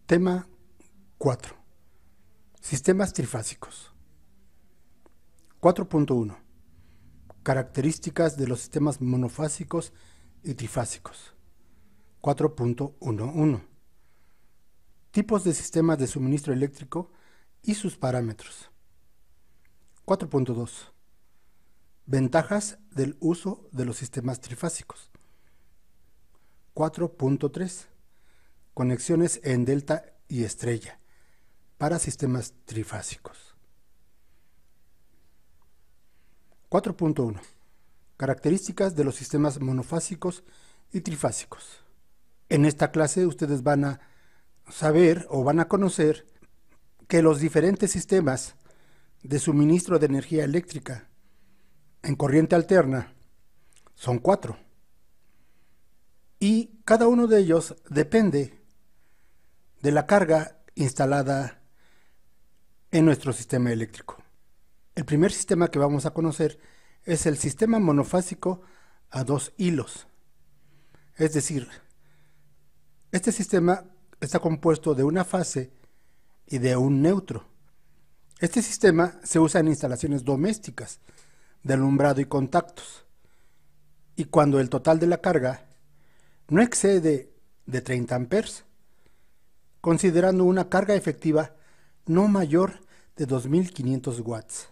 Tema 4. Sistemas trifásicos. 4.1. Características de los sistemas monofásicos y trifásicos. 4.11. Tipos de sistemas de suministro eléctrico y sus parámetros. 4.2. Ventajas del uso de los sistemas trifásicos. 4.3. Conexiones en delta y estrella para sistemas trifásicos. 4.1. Características de los sistemas monofásicos y trifásicos. En esta clase ustedes van a saber o van a conocer que los diferentes sistemas de suministro de energía eléctrica en corriente alterna son 4. Y cada uno de ellos depende de la carga instalada en nuestro sistema eléctrico. El primer sistema que vamos a conocer es el sistema monofásico a 2 hilos. Es decir, este sistema está compuesto de una fase y de un neutro. Este sistema se usa en instalaciones domésticas de alumbrado y contactos. Y cuando el total de la carga no excede de 30 amperes, considerando una carga efectiva no mayor de 2500 watts.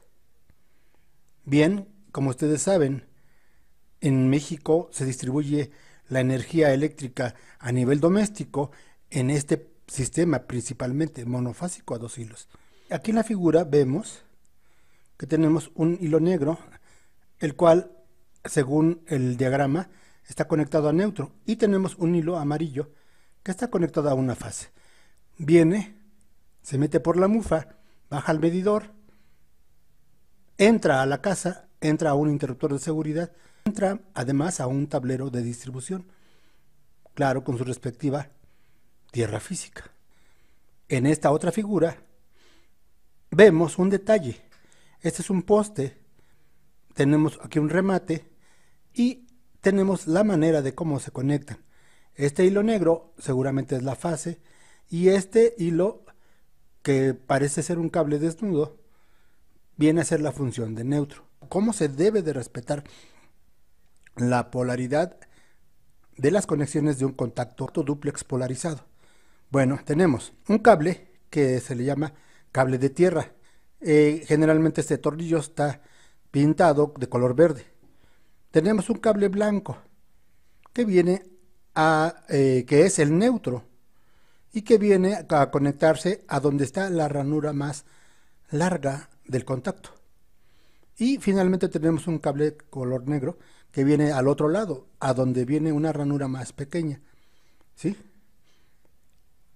Bien, como ustedes saben, en México se distribuye la energía eléctrica a nivel doméstico en este sistema principalmente monofásico a 2 hilos. Aquí en la figura vemos que tenemos un hilo negro, el cual, según el diagrama, está conectado a neutro, y tenemos un hilo amarillo que está conectado a una fase. Viene, se mete por la mufa, baja al medidor, entra a la casa, entra a un interruptor de seguridad, entra además a un tablero de distribución, claro, con su respectiva tierra física. En esta otra figura vemos un detalle. Este es un poste, tenemos aquí un remate y tenemos la manera de cómo se conectan. Este hilo negro seguramente es la fase, y este hilo, que parece ser un cable desnudo, viene a ser la función de neutro. ¿Cómo se debe de respetar la polaridad de las conexiones de un contacto dúplex polarizado? Bueno, tenemos un cable que se le llama cable de tierra. Generalmente este tornillo está pintado de color verde. Tenemos un cable blanco que viene que es el neutro, y que viene a conectarse a donde está la ranura más larga del contacto. Y finalmente tenemos un cable color negro que viene al otro lado, a donde viene una ranura más pequeña. ¿Sí?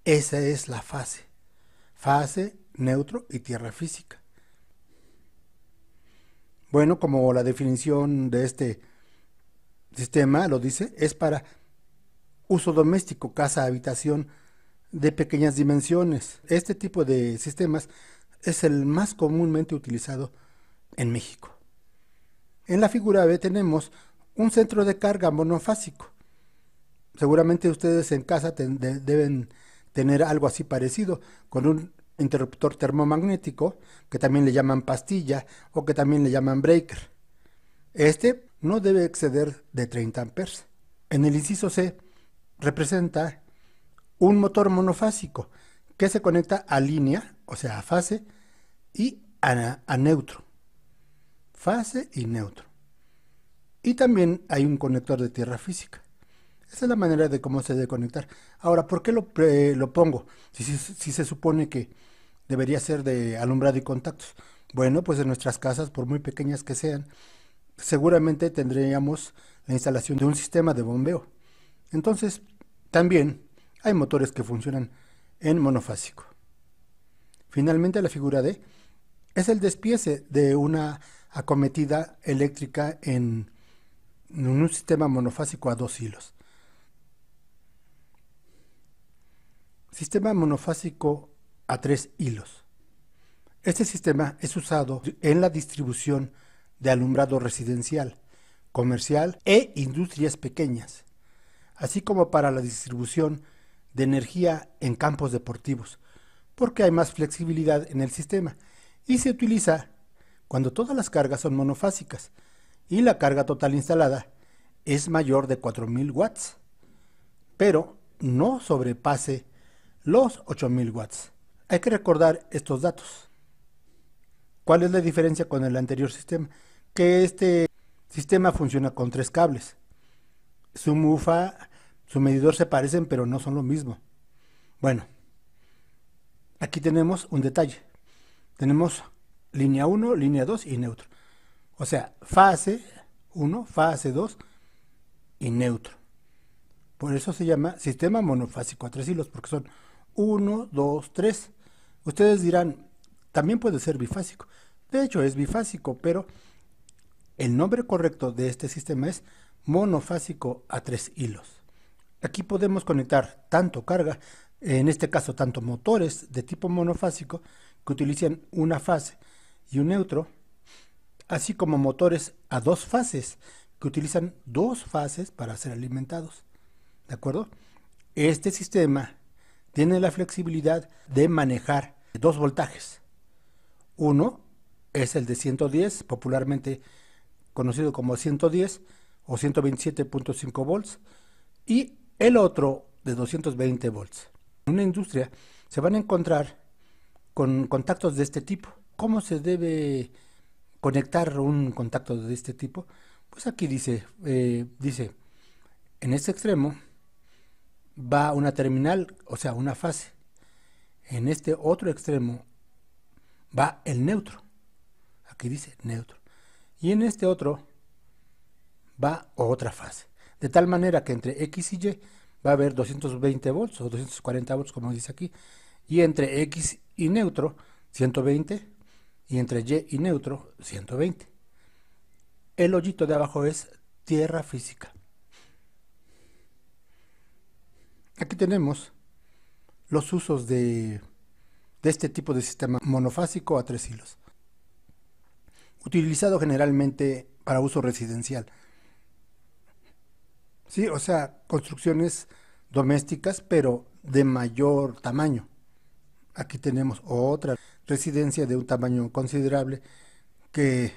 Esa es la fase. Fase, neutro y tierra física. Bueno, como la definición de este sistema lo dice, es para uso doméstico, casa, habitación de pequeñas dimensiones. Este tipo de sistemas es el más comúnmente utilizado en México. En la figura B tenemos un centro de carga monofásico. Seguramente ustedes en casa deben tener algo así parecido, con un interruptor termomagnético, que también le llaman pastilla o que también le llaman breaker. Este no debe exceder de 30 amperes. En el inciso C representa un motor monofásico que se conecta a línea, o sea, a fase, y a neutro. Fase y neutro. Y también hay un conector de tierra física. Esa es la manera de cómo se debe conectar. Ahora, ¿por qué lo pongo? Si se supone que debería ser de alumbrado y contactos. Bueno, pues en nuestras casas, por muy pequeñas que sean, seguramente tendríamos la instalación de un sistema de bombeo. Entonces, también hay motores que funcionan en monofásico. Finalmente, la figura D es el despiece de una acometida eléctrica en un sistema monofásico a 2 hilos. Sistema monofásico a 3 hilos. Este sistema es usado en la distribución de alumbrado residencial, comercial e industrias pequeñas, así como para la distribución de energía en campos deportivos, porque hay más flexibilidad en el sistema y se utiliza cuando todas las cargas son monofásicas y la carga total instalada es mayor de 4000 watts, pero no sobrepase los 8000 watts. Hay que recordar estos datos. ¿Cuál es la diferencia con el anterior sistema? Que este sistema funciona con 3 cables. Su mufa, su medidor se parecen, pero no son lo mismo. Bueno, aquí tenemos un detalle. Tenemos línea 1, línea 2 y neutro. O sea, fase 1, fase 2 y neutro. Por eso se llama sistema monofásico a 3 hilos, porque son 1, 2, 3. Ustedes dirán, también puede ser bifásico. De hecho, es bifásico, pero el nombre correcto de este sistema es monofásico a 3 hilos. Aquí podemos conectar tanto carga, en este caso tanto motores de tipo monofásico que utilizan una fase y un neutro, así como motores a 2 fases que utilizan 2 fases para ser alimentados. ¿De acuerdo? Este sistema tiene la flexibilidad de manejar 2 voltajes. Uno es el de 110, popularmente conocido como 110 o 127.5 volts, y el otro de 220 volts. En una industria se van a encontrar con contactos de este tipo. ¿Cómo se debe conectar un contacto de este tipo? Pues aquí dice, en este extremo va una terminal, o sea, una fase. En este otro extremo va el neutro. Aquí dice neutro. Y en este otro va otra fase. De tal manera que entre X y Y va a haber 220 volts o 240 volts, como dice aquí. Y entre X y neutro, 120. Y entre Y y neutro, 120. El hoyito de abajo es tierra física. Aquí tenemos los usos de este tipo de sistema monofásico a 3 hilos, utilizado generalmente para uso residencial. Sí, o sea, construcciones domésticas, pero de mayor tamaño. Aquí tenemos otra residencia de un tamaño considerable que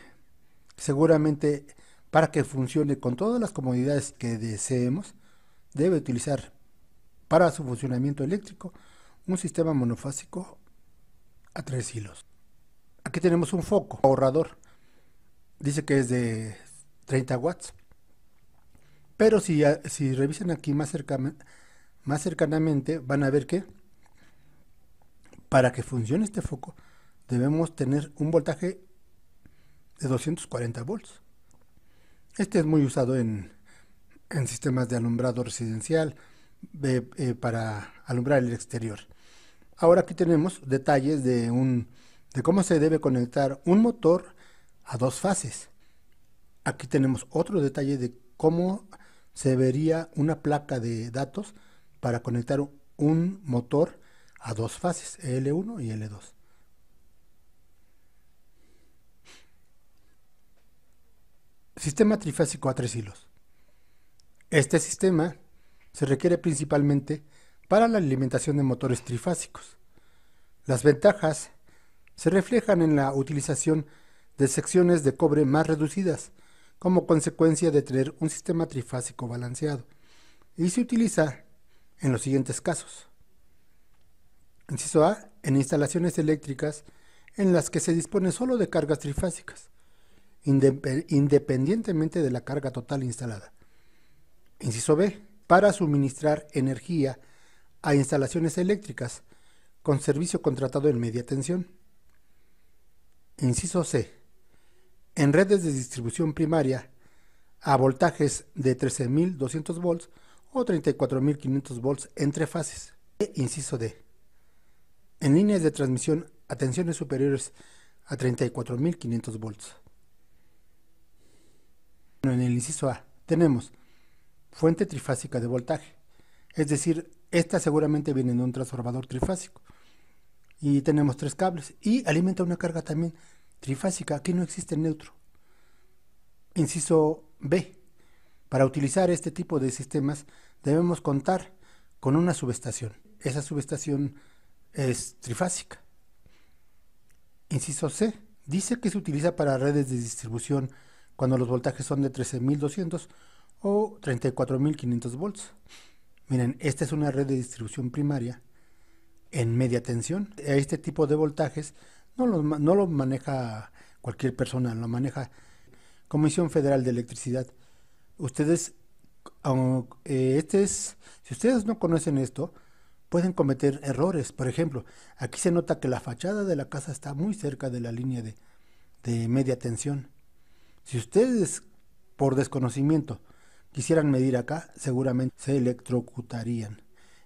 seguramente, para que funcione con todas las comodidades que deseemos, debe utilizar para su funcionamiento eléctrico un sistema monofásico a 3 hilos. Aquí tenemos un foco ahorrador. Dice que es de 30 watts. Pero si revisan aquí más cercanamente, van a ver que para que funcione este foco debemos tener un voltaje de 240 volts. Este es muy usado en sistemas de alumbrado residencial, para alumbrar el exterior. Ahora aquí tenemos detalles de cómo se debe conectar un motor a 2 fases. Aquí tenemos otro detalle de cómo se vería una placa de datos para conectar un motor a 2 fases, L1 y L2. Sistema trifásico a 3 hilos. Este sistema se requiere principalmente para la alimentación de motores trifásicos. Las ventajas se reflejan en la utilización de secciones de cobre más reducidas, como consecuencia de tener un sistema trifásico balanceado, y se utiliza en los siguientes casos. Inciso A, en instalaciones eléctricas en las que se dispone solo de cargas trifásicas, independientemente de la carga total instalada. Inciso B, para suministrar energía a instalaciones eléctricas con servicio contratado en media tensión. Inciso C, en redes de distribución primaria a voltajes de 13.200 volts o 34.500 volts entre fases. Inciso D, en líneas de transmisión a tensiones superiores a 34.500 volts. En el inciso A tenemos fuente trifásica de voltaje, es decir, esta seguramente viene de un transformador trifásico. Y tenemos 3 cables y alimenta una carga también trifásica. Aquí no existe neutro. Inciso B. Para utilizar este tipo de sistemas debemos contar con una subestación. Esa subestación es trifásica. Inciso C. Dice que se utiliza para redes de distribución cuando los voltajes son de 13.200 o 34.500 volts. Miren, esta es una red de distribución primaria en media tensión. Este tipo de voltajes no lo maneja cualquier persona, lo maneja Comisión Federal de Electricidad. Ustedes, si ustedes no conocen esto, pueden cometer errores. Por ejemplo, aquí se nota que la fachada de la casa está muy cerca de la línea de media tensión. Si ustedes, por desconocimiento, quisieran medir acá, seguramente se electrocutarían.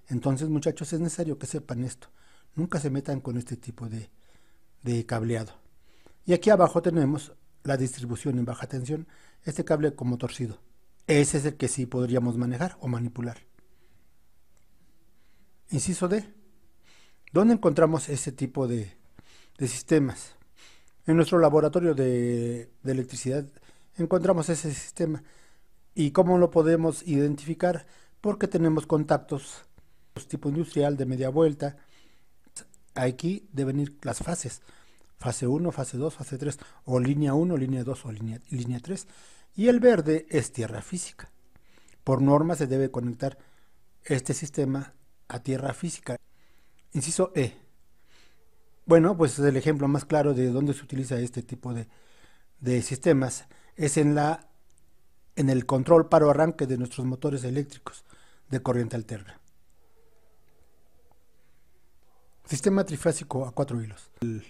Entonces, muchachos, es necesario que sepan esto. Nunca se metan con este tipo de cableado. Y aquí abajo tenemos la distribución en baja tensión, este cable como torcido. Ese es el que sí podríamos manejar o manipular. Inciso D. ¿Dónde encontramos ese tipo de sistemas? En nuestro laboratorio de electricidad encontramos ese sistema. ¿Y cómo lo podemos identificar? Porque tenemos contactos tipo industrial de media vuelta. Aquí deben ir las fases. Fase 1, fase 2, fase 3, o línea 1, línea 2 o línea 3. Y el verde es tierra física. Por norma se debe conectar este sistema a tierra física. Inciso E. Bueno, pues el ejemplo más claro de dónde se utiliza este tipo de sistemas es en el control paro-arranque de nuestros motores eléctricos de corriente alterna. Sistema trifásico a 4 hilos. El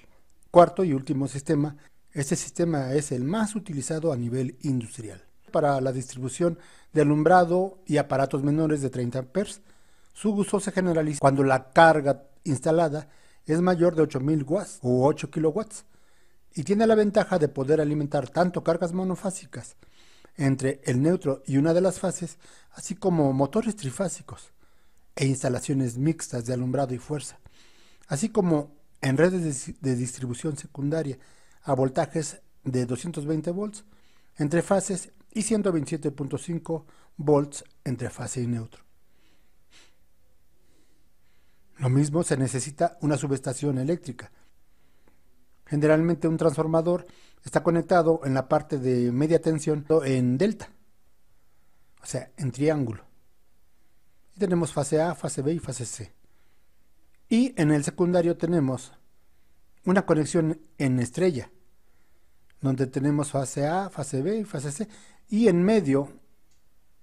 cuarto y último sistema, este sistema es el más utilizado a nivel industrial. Para la distribución de alumbrado y aparatos menores de 30 amperes, su uso se generaliza cuando la carga instalada es mayor de 8000 watts o 8 kilowatts y tiene la ventaja de poder alimentar tanto cargas monofásicas entre el neutro y una de las fases, así como motores trifásicos e instalaciones mixtas de alumbrado y fuerza, así como en redes de distribución secundaria a voltajes de 220 volts entre fases y 127.5 volts entre fase y neutro. Lo mismo se necesita una subestación eléctrica. Generalmente un transformador está conectado en la parte de media tensión en delta, o sea, en triángulo. Y tenemos fase A, fase B y fase C. Y en el secundario tenemos una conexión en estrella, donde tenemos fase A, fase B y fase C. Y en medio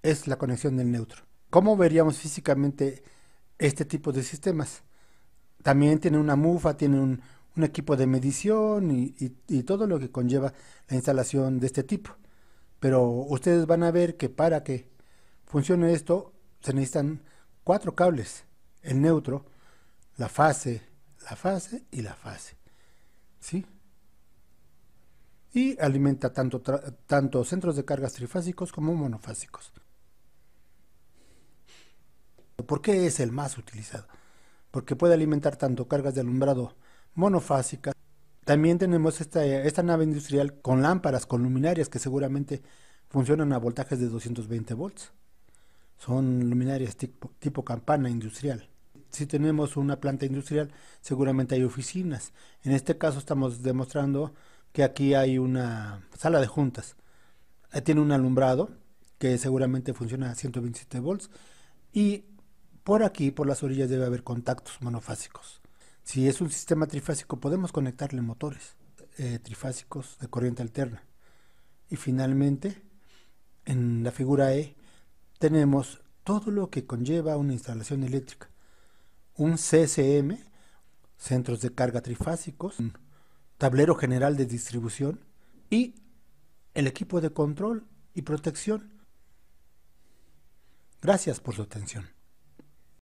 es la conexión del neutro. ¿Cómo veríamos físicamente este tipo de sistemas? También tiene una mufa, tiene un equipo de medición y todo lo que conlleva la instalación de este tipo. Pero ustedes van a ver que para que funcione esto se necesitan 4 cables: el neutro, la fase y la fase. ¿Sí? Y alimenta tanto centros de cargas trifásicos como monofásicos. ¿Por qué es el más utilizado? Porque puede alimentar tanto cargas de alumbrado monofásicas. También tenemos esta nave industrial con lámparas, con luminarias que seguramente funcionan a voltajes de 220 volts. Son luminarias tipo campana industrial. Si tenemos una planta industrial, seguramente hay oficinas. En este caso estamos demostrando que aquí hay una sala de juntas. Tiene un alumbrado que seguramente funciona a 127 volts y por aquí, por las orillas, debe haber contactos monofásicos. Si es un sistema trifásico, podemos conectarle motores trifásicos de corriente alterna. Y finalmente, en la figura E, tenemos todo lo que conlleva una instalación eléctrica. Un CCM, centros de carga trifásicos, un tablero general de distribución y el equipo de control y protección. Gracias por su atención.